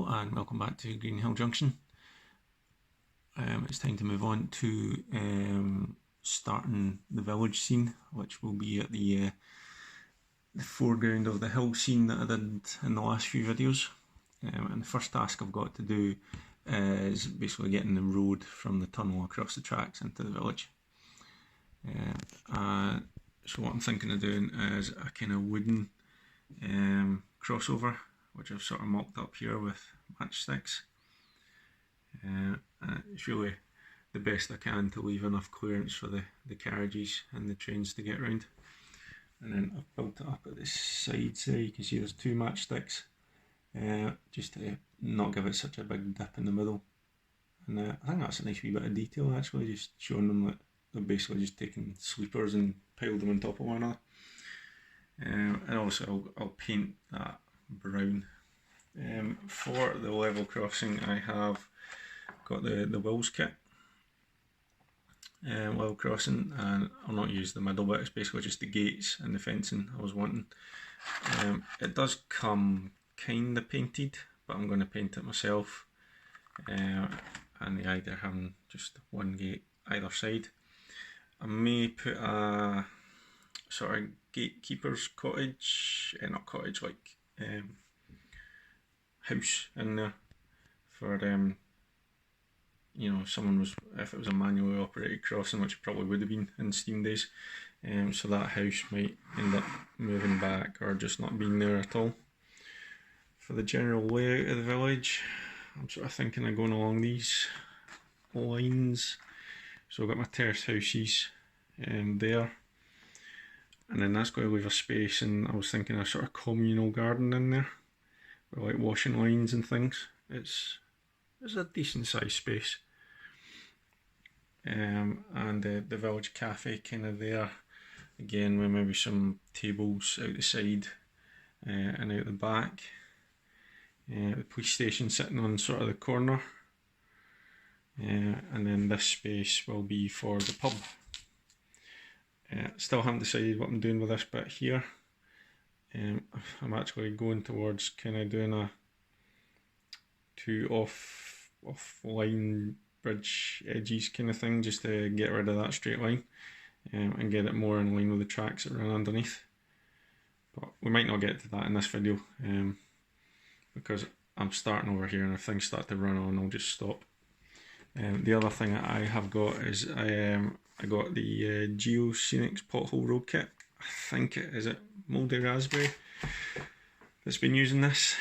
Hello and welcome back to Greenhill Junction. It's time to move on to starting the village scene, which will be at the foreground of the hill scene that I did in the last few videos. And the first task I've got to do is basically getting the road from the tunnel across the tracks into the village. So what I'm thinking of doing is a kind of wooden crossover, which I've sort of mocked up here with matchsticks. It's really the best I can to leave enough clearance for the carriages and the trains to get round. And then I've built it up at the sides there. You can see there's two matchsticks, just to not give it such a big dip in the middle. And I think that's a nice wee bit of detail actually, just showing them that they're basically just taking sleepers and piled them on top of one another. And also I'll paint that brown. For the level crossing I have got the Wills kit level crossing, and I'll not use the middle bit. It's basically just the gates and the fencing I was wanting. It does come kinda painted, but I'm going to paint it myself, and the idea of having just one gate either side. I may put a sort of gatekeeper's cottage, not cottage, like house in there for you know, someone was, if it was a manually operated crossing, which it probably would have been in Steam days, so that house might end up moving back or just not being there at all. For the general layout of the village, I'm sort of thinking of going along these lines. So I've got my terraced houses there, and then that's going to leave a space, and I was thinking a sort of communal garden in there with like washing lines and things. It's a decent sized space. And the village cafe kind of there, again with maybe some tables out the side and out the back. The police station sitting on sort of the corner, and then this space will be for the pub. Still haven't decided what I'm doing with this bit here. I'm actually going towards kind of doing a two off-line bridge edges kind of thing, just to get rid of that straight line and get it more in line with the tracks that run underneath. But we might not get to that in this video because I'm starting over here, and if things start to run on I'll just stop. The other thing that I have got is I got the Geoscenics pothole road kit. I think is it Mouldy Raspberry that's been using this,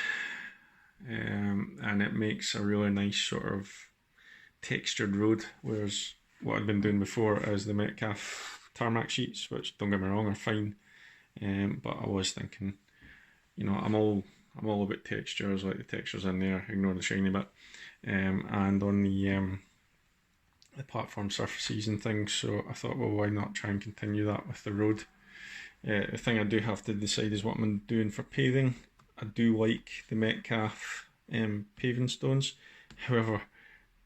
and it makes a really nice sort of textured road, whereas what I'd been doing before is the Metcalf tarmac sheets, which, don't get me wrong, are fine, but I was thinking, you know, I'm all about textures, like the textures in there, ignore the shiny bit, and on the platform surfaces and things. So I thought, well, why not try and continue that with the road. The thing I do have to decide is what I'm doing for paving. I do like the Metcalf paving stones, however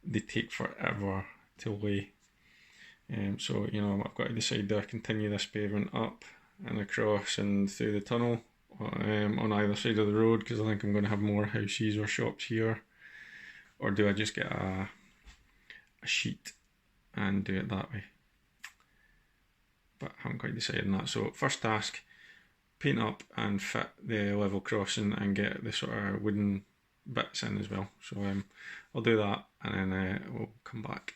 they take forever to lay, so you know, I've got to decide, do I continue this pavement up and across and through the tunnel on either side of the road, because I think I'm going to have more houses or shops here, or do I just get a sheet and do it that way? But I haven't quite decided on that. So first task, paint up and fit the level crossing and get the sort of wooden bits in as well. So I'll do that, and then we'll come back.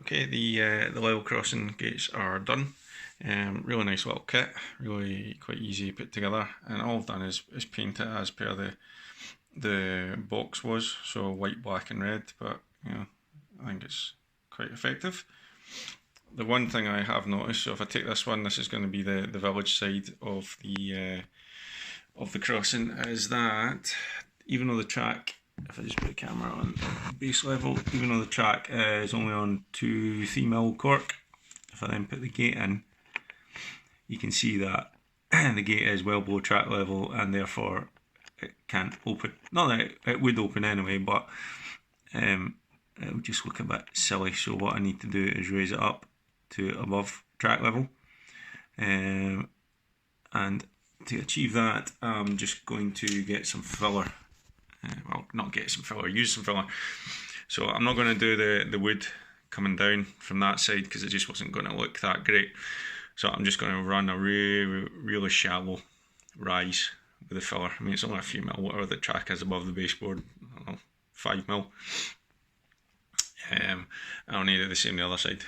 Okay, the level crossing gates are done. Really nice little kit, really quite easy to put together, and all I've done is paint it as per the box was, so white, black and red, but you know, I think it's quite effective. The one thing I have noticed, so if I take this one, this is going to be the village side of the crossing, is that even though the track, if I just put the camera on base level, even though the track is only on 2-3mm cork, if I then put the gate in, you can see that the gate is well below track level, and therefore it can't open. Not that it would open anyway, but it would just look a bit silly. So what I need to do is raise it up to above track level, and to achieve that, I'm just going to get some filler. Well, not get some filler, use some filler. So I'm not going to do the wood coming down from that side because it just wasn't going to look that great. So I'm just going to run a really shallow rise with the filler. I mean, it's only a few mil, whatever the track is above the baseboard, I don't know, 5 mil. I'll need it the same the other side.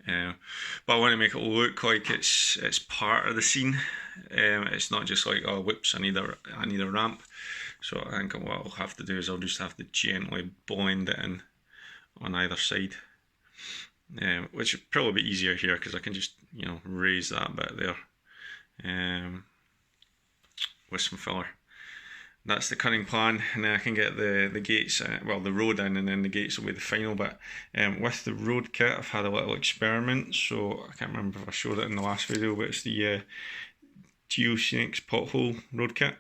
But I want to make it look like it's part of the scene. It's not just like, oh whoops, I need a ramp. So I think what I'll have to do is I'll just have to gently blend it in on either side, which would probably be easier here because I can just, you know, raise that bit there with some filler. That's the cunning plan, and then I can get the gates, well, the road in, and then the gates will be the final bit. With the road kit, I've had a little experiment, so I can't remember if I showed it in the last video, but it's the Geoscenics pothole road kit.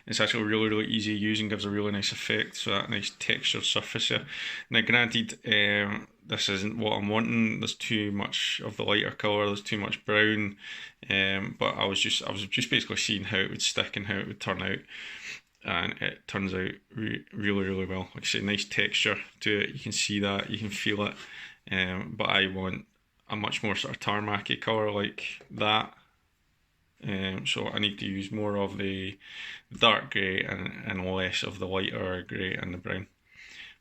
It's actually really easy to use and gives a really nice effect, so that nice textured surface here. Now granted, this isn't what I'm wanting. There's too much of the lighter colour, there's too much brown, but I was just basically seeing how it would stick and how it would turn out, and it turns out really well. Like I say, nice texture to it, you can see that, you can feel it, but I want a much more sort of tarmac-y colour like that. So I need to use more of the dark grey and less of the lighter grey and the brown.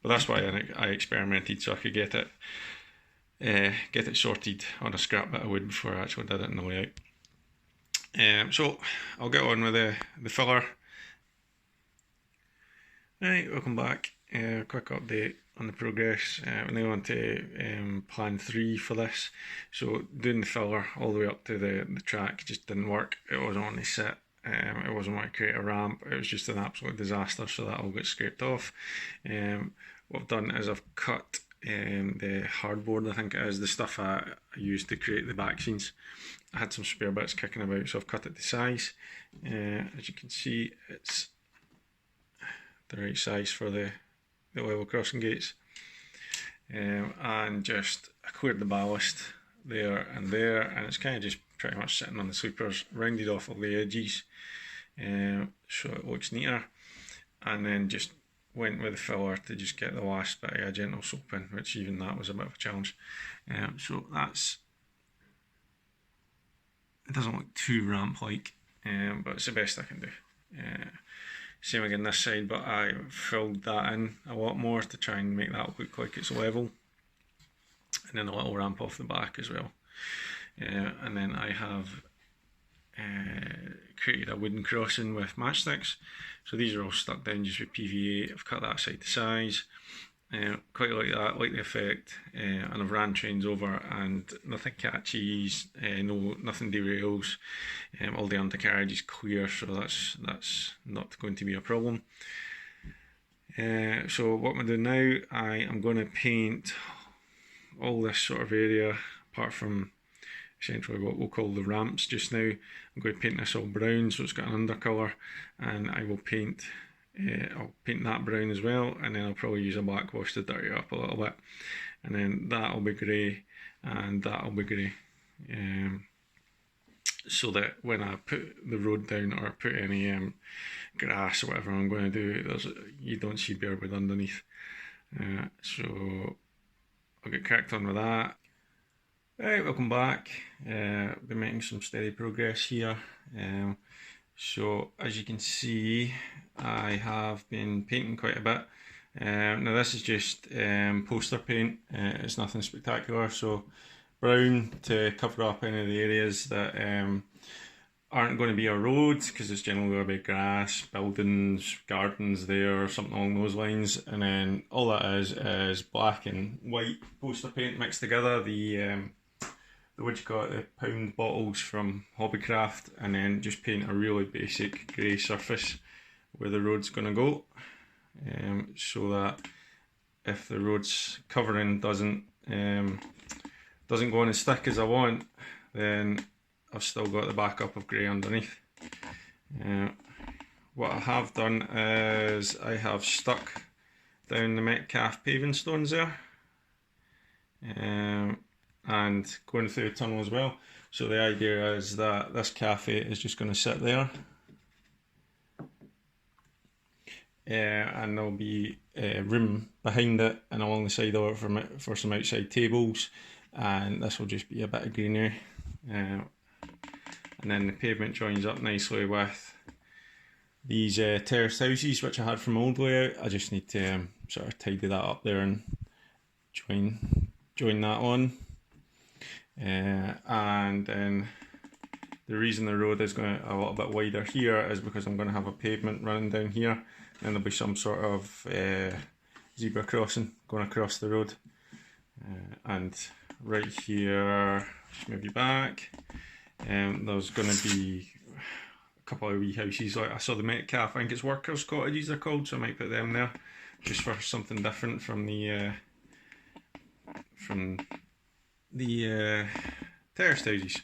But that's why I experimented, so I could get it sorted on a scrap bit of wood before I actually did it in the layout. So I'll get on with the filler. Right, welcome back. Quick update on the progress. We're now on to plan 3 for this. So doing the filler all the way up to the track just didn't work. It wasn't on the set. It wasn't want to create a ramp. It was just an absolute disaster, so that all got scraped off. What I've done is I've cut the hardboard, I think it is, the stuff I used to create the back scenes. I had some spare bits kicking about, so I've cut it to size. As you can see, it's the right size for the level crossing gates, and just I cleared the ballast there, and it's kind of just pretty much sitting on the sweepers, rounded off all the edges, so it looks neater, and then just went with the filler to just get the last bit of a gentle soap in, which even that was a bit of a challenge. So that's, it doesn't look too ramp like, but it's the best I can do. Same again this side, but I filled that in a lot more to try and make that look like it's level, and then a little ramp off the back as well. And then I have created a wooden crossing with matchsticks, so these are all stuck down just with PVA. I've cut that side to size, quite like that, like the effect, and I've ran trains over and nothing catches, nothing derails, all the undercarriage is clear, so that's not going to be a problem. So what I'm doing now, I am going to paint all this sort of area, apart from essentially what we'll call the ramps just now. I'm going to paint this all brown, so it's got an undercolour, and I will paint I'll paint that brown as well, and then I'll probably use a black wash to dirty it up a little bit, and then that'll be grey and that'll be grey, so that when I put the road down or put any grass or whatever I'm going to do, you don't see bare wood underneath. So I'll get cracked on with that. Right, welcome back. Been making some steady progress here. So as you can see, I have been painting quite a bit. Now this is just poster paint, it's nothing spectacular, so brown to cover up any of the areas that aren't going to be a road, because it's generally going to be grass, buildings, gardens there, or something along those lines, and then all that is black and white poster paint mixed together. What you call it, the pound bottles from Hobbycraft, and then just paint a really basic grey surface where the road's going to go, so that if the road's covering doesn't go on as thick as I want, then I've still got the backup of grey underneath. What I have done is I have stuck down the Metcalf paving stones there. and going through the tunnel as well. So the idea is that this cafe is just going to sit there, and there'll be room behind it and along the side of it for some outside tables, and this will just be a bit of greenery, and then the pavement joins up nicely with these terraced houses which I had from old layout. I just need to sort of tidy that up there and join that on, and then the reason the road is going a little bit wider here is because I'm going to have a pavement running down here, and there'll be some sort of zebra crossing going across the road, and right here, just move you back, there's going to be a couple of wee houses. Like I saw the Metcalf, I think it's workers' cottages they're called, so I might put them there just for something different from the terraced houses.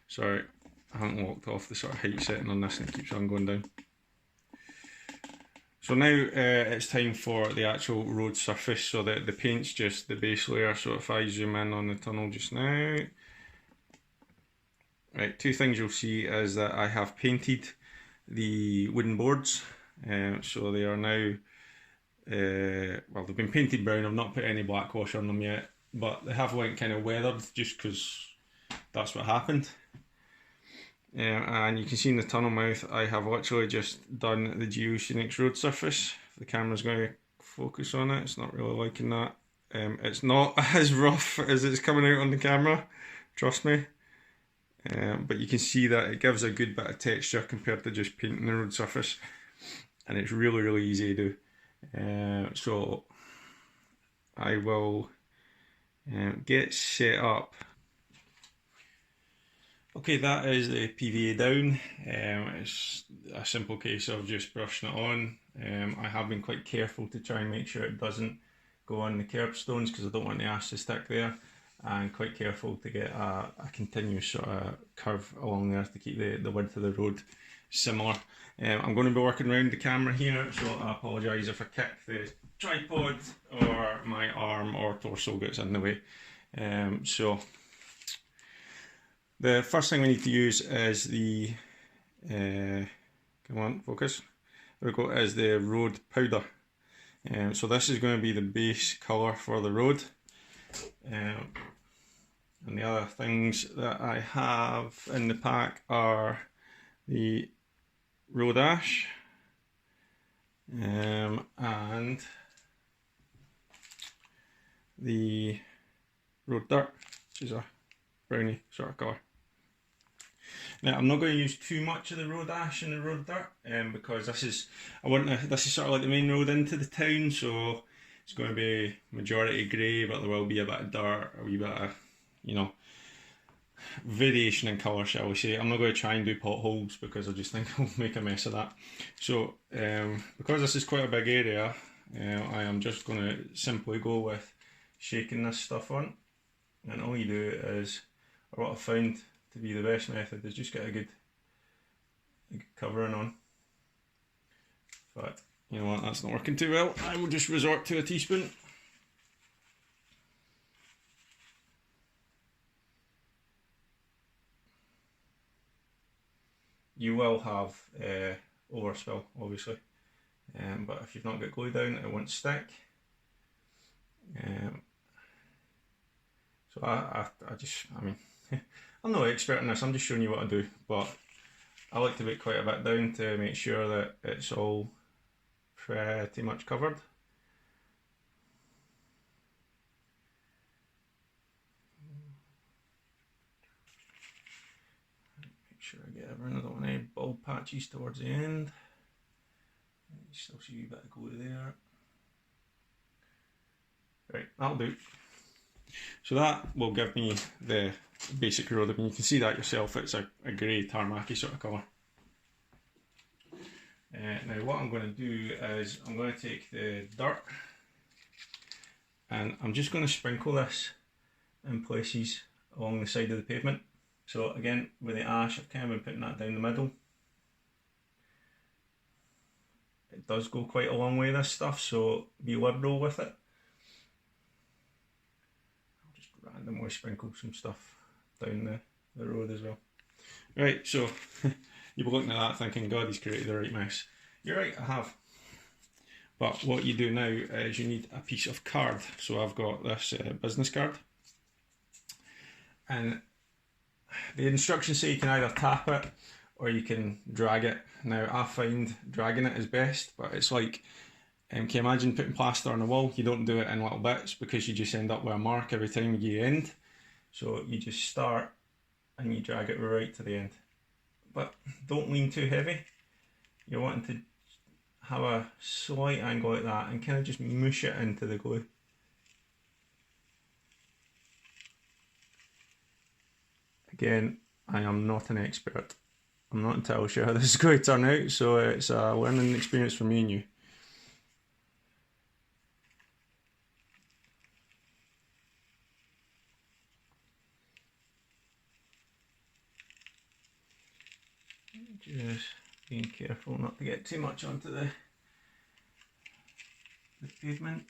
Sorry, I haven't walked off the sort of height setting on this and it keeps on going down. So now it's time for the actual road surface. So the paint's just the base layer. So if I zoom in on the tunnel just now, right, two things you'll see is that I have painted the wooden boards. So they are now, well, they've been painted brown. I've not put any black wash on them yet, but they have went kind of weathered just because that's what happened. And you can see in the tunnel mouth I have literally just done the Geoscenics road surface. The camera's going to focus on it, it's not really liking that. It's not as rough as it's coming out on the camera, trust me. But you can see that it gives a good bit of texture compared to just painting the road surface, and it's really easy to do. So I will get set up. Okay, that is the PVA down. It's a simple case of just brushing it on. I have been quite careful to try and make sure it doesn't go on the curbstones because I don't want the ash to stick there, and quite careful to get a continuous sort of curve along there to keep the width of the road similar. I'm going to be working around the camera here, so I apologise if I kick the tripod or my arm or torso gets in the way. So the first thing we need to use is the, come on, focus, there we go, is the road powder. So this is going to be the base colour for the road. And the other things that I have in the pack are the road ash, and the road dirt, which is a brownie sort of colour. Now I'm not going to use too much of the road ash and the road dirt, because this is sort of like the main road into the town, so it's going to be majority grey, but there will be a bit of dirt, a wee bit of, you know, variation in colour, shall we say. I'm not going to try and do potholes because I just think I'll make a mess of that. So because this is quite a big area, I am just going to simply go with shaking this stuff on, and all you do is, or what I found to be the best method, is just get a good covering on. But you know what, that's not working too well. I will just resort to a teaspoon. You will have overspill, obviously, but if you've not got glue down, it won't stick. So I mean, I'm not an expert in this, I'm just showing you what I do, but I like to put quite a bit down to make sure that it's all pretty much covered. Make sure I get everything. I don't want any bald patches towards the end. You still see a bit of glue there. Right, that'll do. So that will give me the basic road. I mean, you can see that yourself, it's a grey tarmacy sort of colour. Now what I'm going to do is I'm going to take the dirt and I'm just going to sprinkle this in places along the side of the pavement. So again, with the ash, I've kind of been putting that down the middle. It does go quite a long way, this stuff, so be liberal with it. and then we'll sprinkle some stuff down the road as well. Right, so you'll be looking at that thinking, God, he's created the right mess. You're right, I have. But what you do now is you need a piece of card. So I've got this business card. And the instructions say you can either tap it or you can drag it. Now I find dragging it is best, but it's like, can you imagine putting plaster on a wall? You don't do it in little bits because you just end up with a mark every time you end. So you just start and you drag it right to the end. But don't lean too heavy. You're wanting to have a slight angle like that and kind of just mush it into the glue. Again, I am not an expert. I'm not entirely sure how this is going to turn out, so it's a learning experience for me and you. Just being careful not to get too much onto the pavement.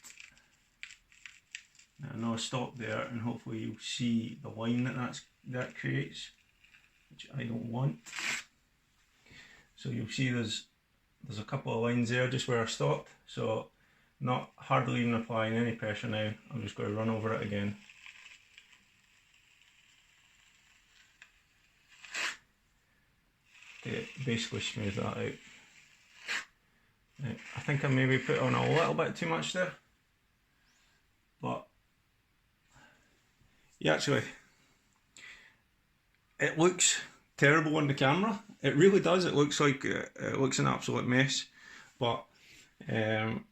Now I'll stop there and hopefully you'll see the line that creates, which I don't want. So you'll see there's a couple of lines there just where I stopped, so not hardly even applying any pressure now. I'm just going to run over it again. To basically smooth that out. Now, I think I maybe put on a little bit too much there, but yeah, actually, it looks terrible on the camera. It really does. It looks like it looks an absolute mess, but it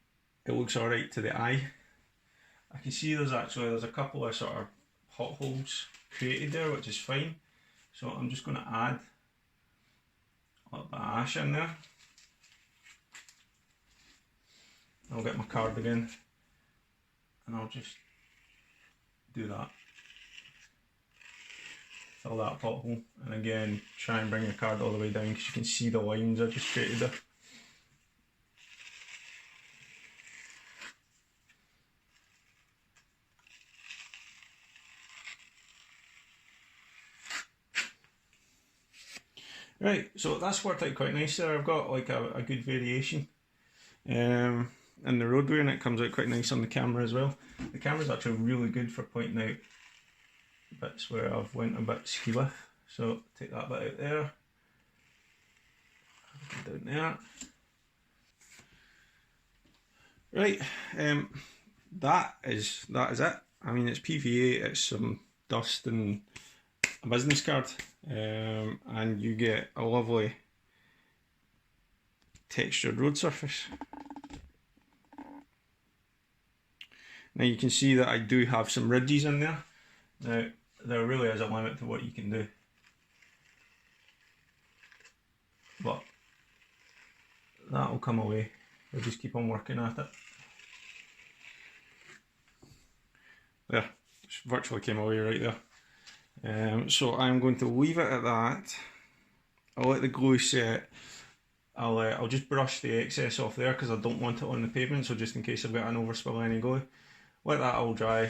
looks alright to the eye. I can see there's a couple of sort of potholes created there, which is fine. So I'm just going to add a little bit of ash in there. I'll get my card again and I'll just do that. Fill that pothole, and again try and bring the card all the way down because you can see the lines I just created there. Right, so that's worked out quite nice there. I've got like a good variation in the roadway, and it comes out quite nice on the camera as well. The camera's actually really good for pointing out bits where I've went a bit ski with. So take that bit out there, down there. Right, that is it. I mean, it's PVA, it's some dust and a business card, and you get a lovely textured road surface. Now you can see that I do have some ridges in there. Now there really is a limit to what you can do, but that will come away. We'll just keep on working at it. There, it virtually came away right there. So I'm going to leave it at that. I'll let the glue set. I'll just brush the excess off there because I don't want it on the pavement, so just in case I've got an overspill of any glue. Let that all dry.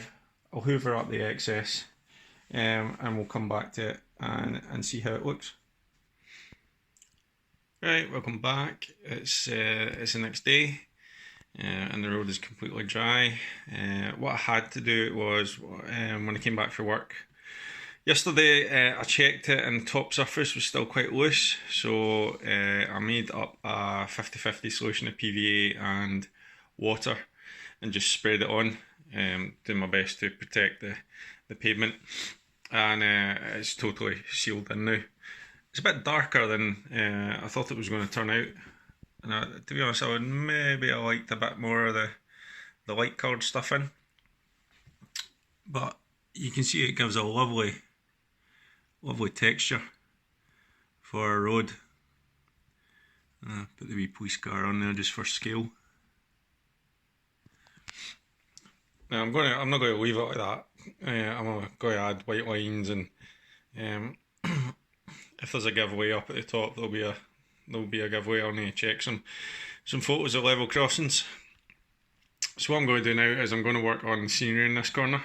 I'll hoover up the excess, and we'll come back to it and see how it looks. Right, welcome back. It's the next day, and the road is completely dry. What I had to do was, when I came back for work yesterday, I checked it and the top surface was still quite loose, so I made up a 50-50 solution of PVA and water and just sprayed it on, doing my best to protect the pavement, and it's totally sealed in now. It's a bit darker than I thought it was going to turn out, and to be honest, I would maybe have liked a bit more of the light coloured stuff in, but you can see it gives a lovely texture for a road. Put the wee police car on there just for scale. Now I'm not going to leave it like that. I'm going to add white lines, and if there's a giveaway up at the top, there'll be a giveaway. I'll need to check some photos of level crossings. So what I'm going to do now is I'm going to work on scenery in this corner.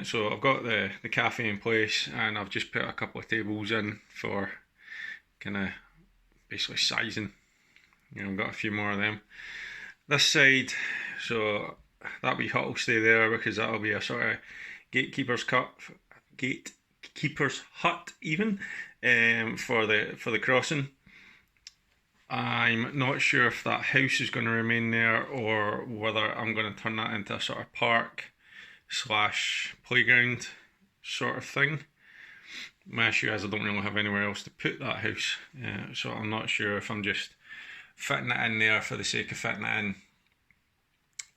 So I've got the cafe in place, and I've just put a couple of tables in for kind of basically sizing. I've got a few more of them. This side, so that wee hut will stay there because that'll be a sort of gatekeeper's hut even, for the crossing. I'm not sure if that house is going to remain there or whether I'm going to turn that into a sort of park / playground sort of thing. My issue is I don't really have anywhere else to put that house, so I'm not sure if I'm just fitting it in there for the sake of fitting it in,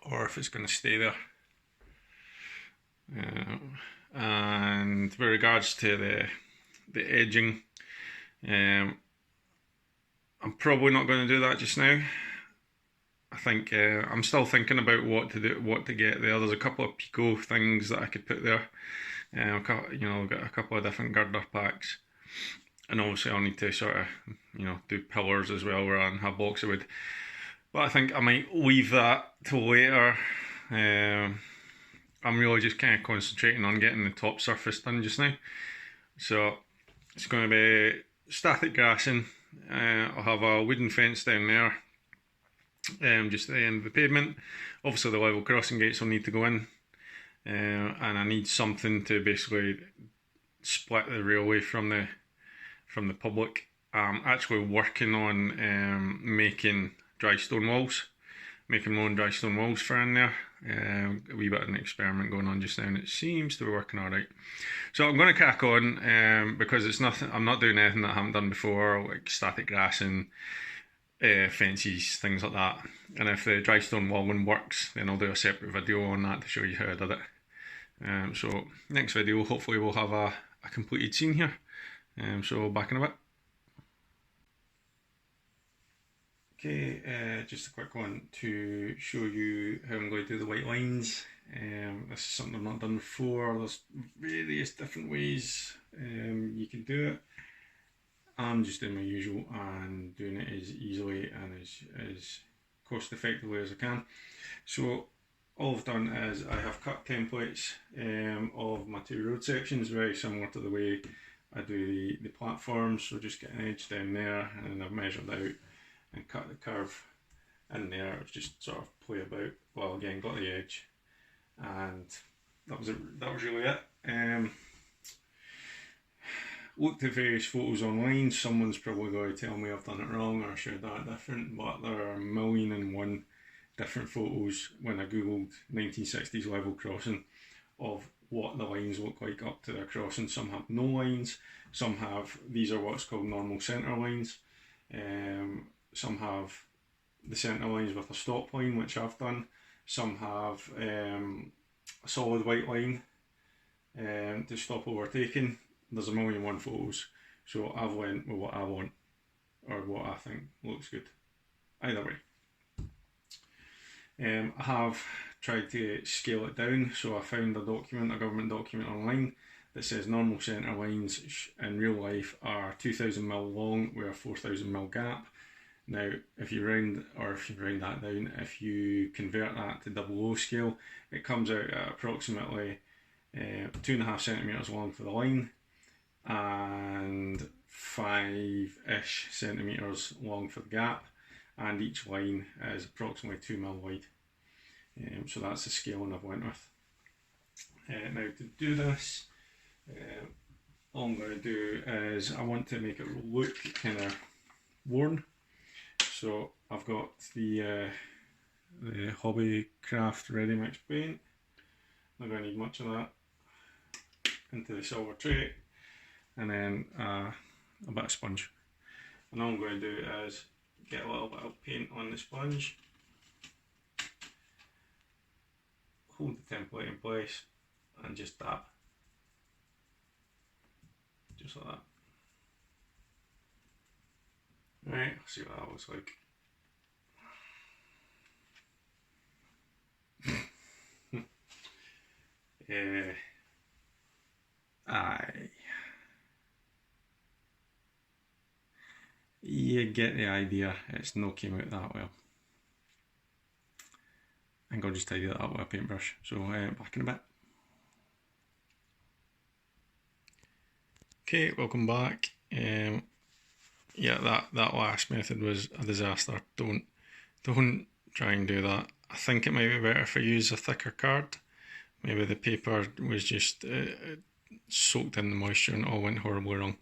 or if it's going to stay there. And with regards to the edging, I'm probably not going to do that just now. I think I'm still thinking about what to get there. There's a couple of Pico things that I could put there. I've got a couple of different girder packs, and obviously I'll need to sort of do pillars as well rather than have blocks of wood. But I think I might leave that till later. I'm really just kind of concentrating on getting the top surface done just now. So it's going to be static grassing. I'll have a wooden fence down there, just at the end of the pavement. Obviously the level crossing gates will need to go in, and I need something to basically split the railway from the public. I'm actually working on making dry stone walls, making my own dry stone walls for in there. A wee bit of an experiment going on just now, and it seems to be working alright. So I'm going to crack on, because it's nothing. I'm not doing anything that I haven't done before, like static grassing, fences, things like that. And if the dry stone walling works, then I'll do a separate video on that to show you how I did it. So next video, hopefully we'll have a completed scene here. So back in a bit. Okay, just a quick one to show you how I'm going to do the white lines. This is something I've not done before. There's various different ways you can do it. I'm just doing my usual and doing it as easily and as cost effectively as I can. So all I've done is I have cut templates of my two road sections, very similar to the way I do the platforms. So just get an edge down there, and then I've measured out and cut the curve in there. It's just sort of play about. Well, again, got the edge, and that was really it. Looked at various photos online. Someone's probably going to tell me I've done it wrong or I should have done it different, but there are 1,000,001 different photos when I googled 1960s level crossing of what the lines look like up to their crossing. Some have no lines, some have, these are what's called normal centre lines. Some have the centre lines with a stop line, which I've done. Some have a solid white line to stop overtaking. There's 1,000,001 photos, so I've went with what I want, or what I think looks good. Either way. I have tried to scale it down, so I found a government document online that says normal centre lines in real life are 2,000mm long with a 4,000mm gap. Now, if you round that down, if you convert that to 00 scale, it comes out at approximately 2.5 centimetres long for the line and 5-ish centimetres long for the gap, and each line is approximately 2mm wide. So that's the scaling I've went with. Now to do this, all I'm going to do is I want to make it look kind of worn. So I've got the Hobbycraft Ready Mix paint. Not going to need much of that. Into the silver tray, and then a bit of sponge. And all I'm going to do is get a little bit of paint on the sponge, hold the template in place, and just dab. Just like that. Right, let's see what that looks like. You get the idea, it's no came out that well. I think I'll just tidy that up with a paintbrush, so back in a bit. Okay, welcome back. Yeah, that last method was a disaster. Don't try and do that. I think it might be better if I use a thicker card. Maybe the paper was just soaked in the moisture and all went horribly wrong.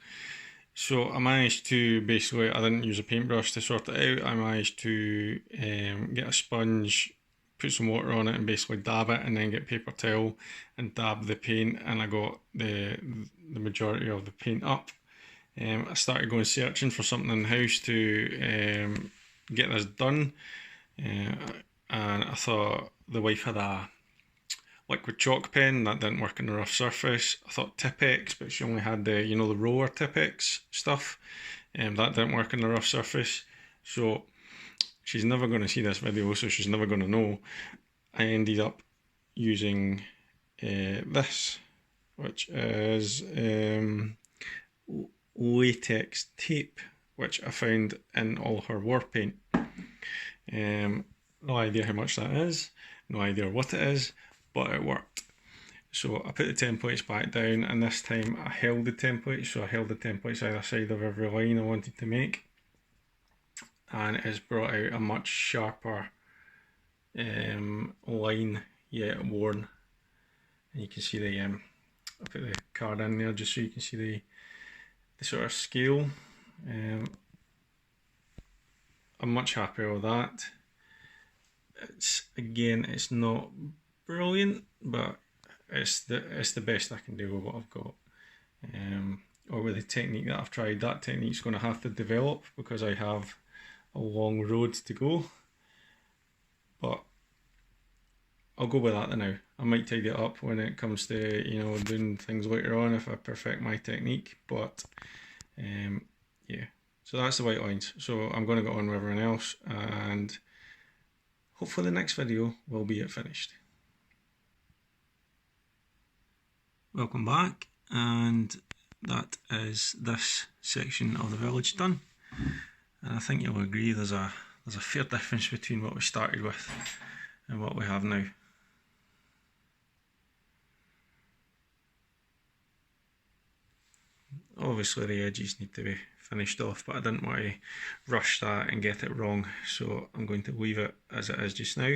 So I managed to basically, I didn't use a paintbrush to sort it out. I managed to get a sponge, put some water on it and basically dab it, and then get paper towel and dab the paint, and I got the majority of the paint up. I started going searching for something in the house to get this done, and I thought the wife had a liquid chalk pen that didn't work on a rough surface. I thought Tipp-Ex, but she only had the the roller Tipp-Ex stuff, and that didn't work on a rough surface. So she's never going to see this video, so she's never going to know. I ended up using this, which is latex tape, which I found in all her war paint. No idea how much that is, no idea what it is, but it worked. So I put the templates back down, and this time I held the templates, so I held the templates either side of every line I wanted to make, and it's brought out a much sharper line, yet worn. And you can see the I put the card in there just so you can see the sort of scale. I'm much happier with that. It's not brilliant, but it's the best I can do with what I've got. Or with the technique that I've tried. That technique's going to have to develop because I have a long road to go. But I'll go with that now. I might tidy it up when it comes to doing things later on if I perfect my technique. But yeah, so that's the white lines. So I'm going to go on with everyone else, and hopefully the next video will be it finished. Welcome back, and that is this section of the village done. And I think you'll agree there's a fair difference between what we started with and what we have now. Obviously the edges need to be finished off, but I didn't want to rush that and get it wrong, so I'm going to leave it as it is just now.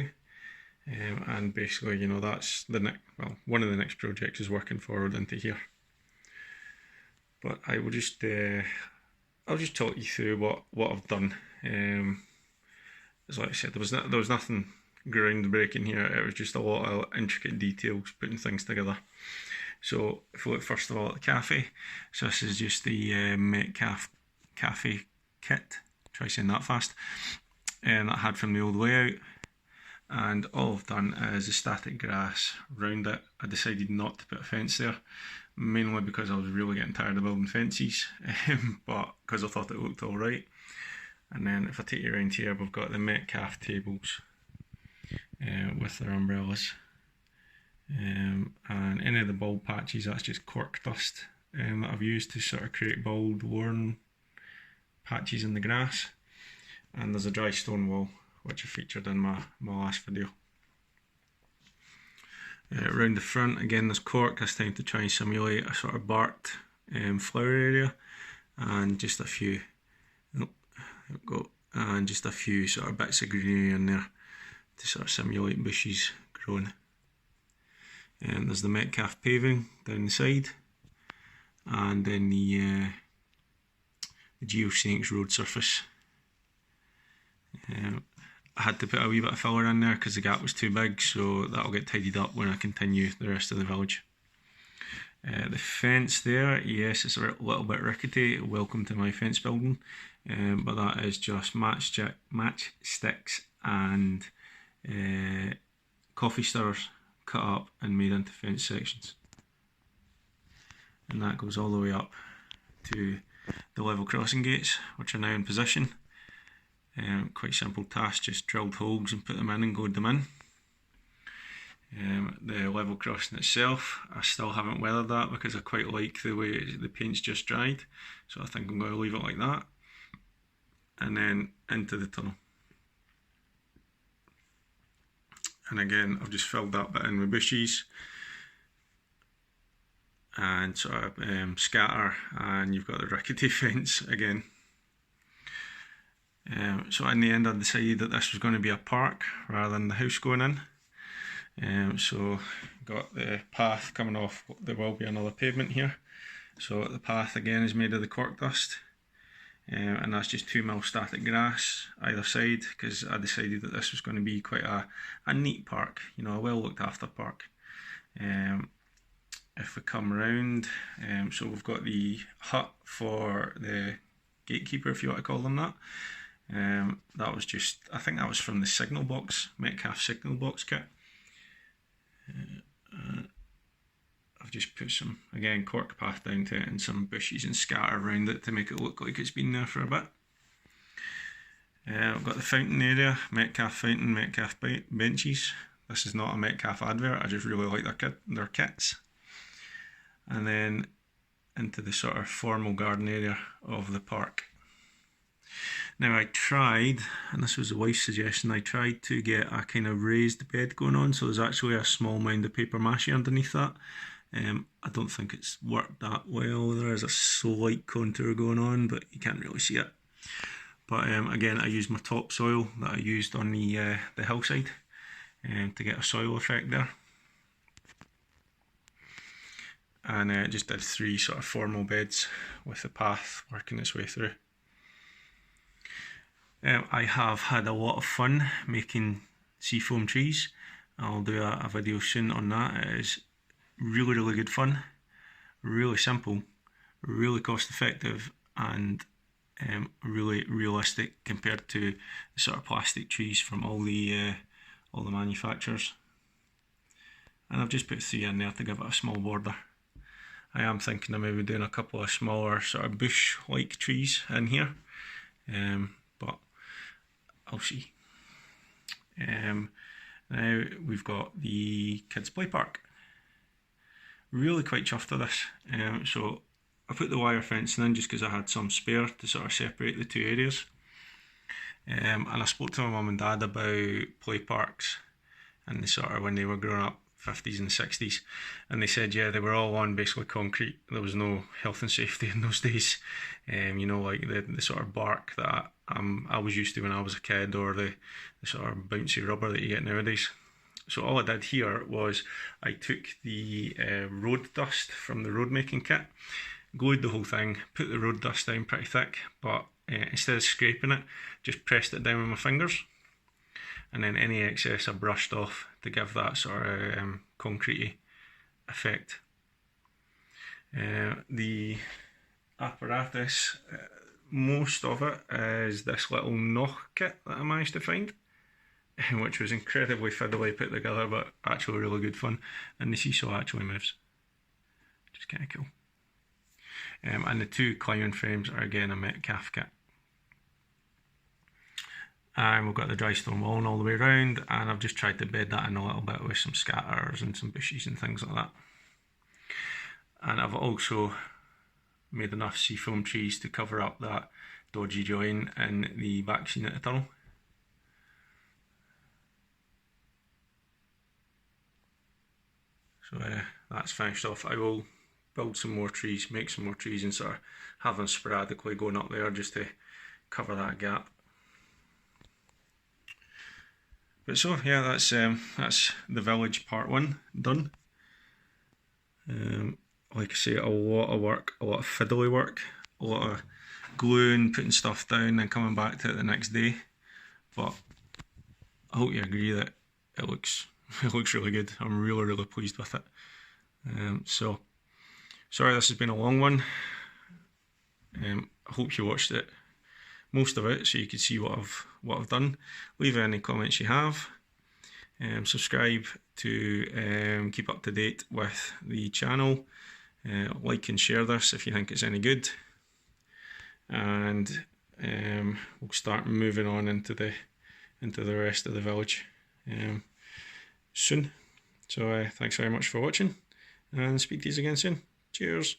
And basically, that's the next, well, one of the next projects is working forward into here. But I will just, I'll just talk you through what I've done. As like I said, there was nothing groundbreaking here. It was just a lot of intricate details, putting things together. So if we look first of all at the cafe, so this is just the Metcalf cafe kit. Try saying that fast. That I had from the old layout. And all I've done is a static grass round it. I decided not to put a fence there, mainly because I was really getting tired of building fences, but because I thought it looked alright. And then if I take you around here, we've got the Metcalf tables with their umbrellas. And any of the bald patches, that's just cork dust that I've used to sort of create bald, worn patches in the grass. And there's a dry stone wall, which I featured in my last video. Around the front, again, there's cork, this time to try and simulate a sort of barked flower area, and just a few, there we go, and just a few sort of bits of greenery in there to sort of simulate bushes growing. And there's the Metcalf paving down the side, and then the Geoscenics road surface. I had to put a wee bit of filler in there because the gap was too big, so that'll get tidied up when I continue the rest of the village. The fence there, yes, it's a little bit rickety. Welcome to my fence building, but that is just matchsticks and coffee stirrers cut up and made into fence sections. And that goes all the way up to the level crossing gates, which are now in position. Quite simple task, just drilled holes and put them in and glued them in. The level crossing itself, I still haven't weathered that because I quite like the way the paint's just dried, so I think I'm going to leave it like that. And then into the tunnel. And again, I've just filled that bit in with bushes. and sort of scatter, and you've got the rickety fence again. So in the end I decided that this was going to be a park rather than the house going in. So got the path coming off, there will be another pavement here. So the path again is made of the cork dust, and that's just 2mm static grass either side, because I decided that this was going to be quite a neat park, you know, a well looked after park. If we come round, so we've got the hut for the gatekeeper, if you want to call them that. That was just, I think that was from the signal box, Metcalf signal box kit. I've just put some, again, cork path down to it and some bushes and scatter around it to make it look like it's been there for a bit. I've got the fountain area, Metcalf fountain, Metcalf benches. This is not a Metcalf advert, I just really like their kits. And then into the sort of formal garden area of the park. Now I tried, and this was the wife's suggestion, I tried to get a kind of raised bed going on, so there's actually a small mound of paper mache underneath that. I don't think it's worked that well. There is a slight contour going on, but you can't really see it. But again, I used my topsoil that I used on the hillside to get a soil effect there. And just did 3 sort of formal beds with the path working its way through. I have had a lot of fun making seafoam trees. I'll do a video soon on that. It is really good fun, really simple, really cost effective, and really realistic compared to the sort of plastic trees from all the manufacturers. And I've just put 3 in there to give it a small border. I am thinking of maybe doing a couple of smaller sort of bush-like trees in here, but I'll see. Now we've got the kids' play park. Really quite chuffed with this. So I put the wire fencing in just because I had some spare to sort of separate the 2 areas. And I spoke to my mum and dad about play parks and the sort of when they were growing up, 50s and 60s, and they said yeah, they were all on basically concrete. There was no health and safety in those days. You know, like the sort of bark that I was used to when I was a kid, or the sort of bouncy rubber that you get nowadays. So all I did here was I took the road dust from the road making kit, glued the whole thing, put the road dust down pretty thick, but instead of scraping it, just pressed it down with my fingers, and then any excess I brushed off to give that sort of concretey effect. The apparatus, most of it is this little knock kit that I managed to find, which was incredibly fiddly put together, but actually really good fun. And the seesaw actually moves, which is kind of cool. And the 2 climbing frames are again a Metcalf kit. And we've got the dry stone walling all the way around, and I've just tried to bed that in a little bit with some scatters and some bushes and things like that. And I've also made enough seafoam trees to cover up that dodgy join in the back scene at the tunnel. So that's finished off. I will build some more trees, make some more trees, and sort of have them sporadically going up there just to cover that gap. But so yeah, that's the village part 1 done. Like I say, a lot of work, a lot of fiddly work, a lot of gluing, putting stuff down and coming back to it the next day. But I hope you agree that it looks really good. I'm really pleased with it. So sorry this has been a long one. I hope you watched it, most of it, so you could see what I've done. Leave any comments you have. Subscribe to keep up to date with the channel. Like and share this if you think it's any good. And we'll start moving on into the rest of the village soon. So thanks very much for watching, and speak to you again soon. Cheers.